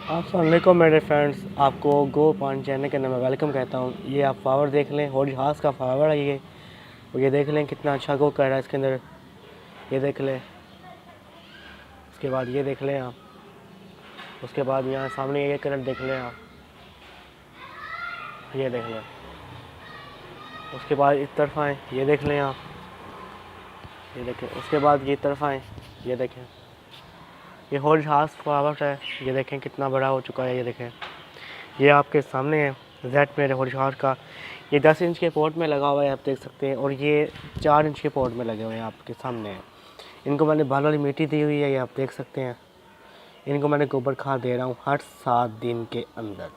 अस्सलामुअलैकुम मेरे फ्रेंड्स, आपको गो पॉइंट चैनल के अंदर मैं वेलकम कहता हूँ। ये आप फ्लावर देख लें, हौज हास का फ्लावर है ये। और ये देख लें कितना अच्छा गो कर रहा है इसके अंदर। ये देख लें, उसके बाद ये देख लें आप। उसके बाद यहाँ सामने ये कलर देख लें आप, ये देख लें। उसके बाद इस तरफ आएँ, ये देख लें आप, ये देखें। उसके बाद ये तरफ आएँ, ये देखें। ये हौज हास फ्लावर है, ये देखें कितना बड़ा हो चुका है। ये देखें, ये आपके सामने है जेड मेरे हौजहार का। ये 10 इंच के पोर्ट में लगा हुआ है, आप देख सकते हैं। और ये 4 इंच के पोर्ट में लगे हुए हैं, आपके सामने है। इनको मैंने बाल वाली मिट्टी दी हुई है, ये आप देख सकते हैं। इनको मैंने गोबर खाद दे रहा हूँ हर 7 दिन के अंदर।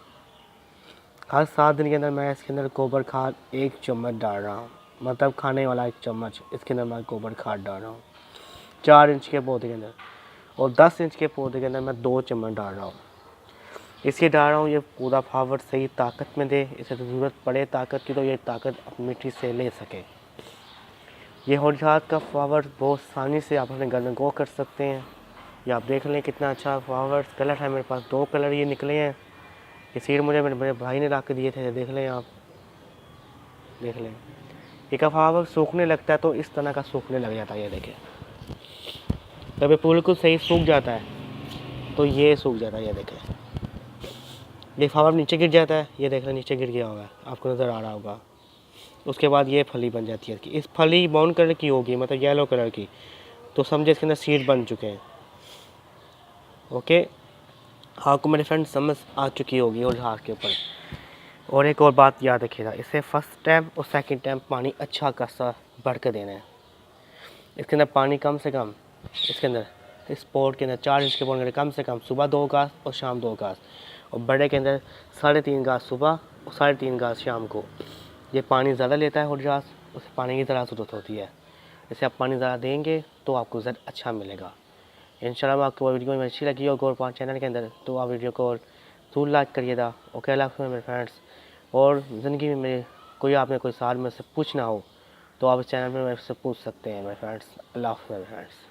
हर 7 दिन के अंदर मैं इसके अंदर गोबर खाद 1 चम्मच डाल रहा हूँ, मतलब खाने वाला 1 चम्मच इसके अंदर मैं गोबर खाद डाल रहा हूँ 4 इंच के पौधे के अंदर। और 10 इंच के पौधे के अंदर मैं 2 चम्मच डाल रहा हूँ। इसलिए डाल रहा हूँ ये पूरा फ्लावर सही ताकत में दे। इसे तो ज़रूरत पड़े ताकत की, तो ये ताकत अपनी मिट्टी से ले सके। ये हौजहात का फ्लावर बहुत आसानी से आप अपने घर में गो कर सकते हैं। ये आप देख लें कितना अच्छा फ्लावर कलर है। मेरे पास 2 कलर ये निकले हैं। ये सीड मुझे मेरे भाई ने ला के दिए थे, देख लें आप, देख लें। ये का फ्लावर सूखने लगता है तो इस तरह का सूखने लग जाता है, ये देखें। जब ये बिल्कुल सही सूख जाता है तो ये सूख जाता है, ये देखें। ये फ्लावर नीचे गिर जाता है, ये देख लें नीचे गिर गया होगा, आपको नज़र आ रहा होगा। उसके बाद ये फली बन जाती है। इस फली ब्राउन कलर की होगी, मतलब येलो कलर की, तो समझे इसके अंदर सीड बन चुके हैं। ओके, आपको मेरे फ्रेंड समझ आ चुकी होगी और हाथ के ऊपर। और एक और बात याद रखिएगा, इसे फर्स्ट टाइम और सेकंड टाइम पानी अच्छा खासा भर कर देना है। इसके अंदर पानी कम से कम, इसके अंदर इस पोट के अंदर 4 इंच के पोट के अंदर कम से कम सुबह 2 गास और शाम 2 गास। और बड़े के अंदर 3.5 गास सुबह और 3.5 गास शाम को। ये पानी ज़्यादा लेता है हौजहास, उसे पानी की ज़्यादा ज़रूरत होती है। जैसे आप पानी ज़्यादा देंगे तो आपको रिज़ल्ट अच्छा मिलेगा। इंशाल्लाह आपको वीडियो में अच्छी लगी हो गौर पाँच चैनल के अंदर, तो आप वीडियो को ज़रूर लाइक करिएगा। ओके, अल्लाह हाफ़िज़ मेरे फ्रेंड्स। और ज़िंदगी में मेरे कोई आपने कोई सवाल मेरे से पूछना हो तो आप इस चैनल पर मेरे से पूछ सकते हैं मेरे फ्रेंड्स। अल्लाह हाफ़िज़ मेरे फ्रेंड्स।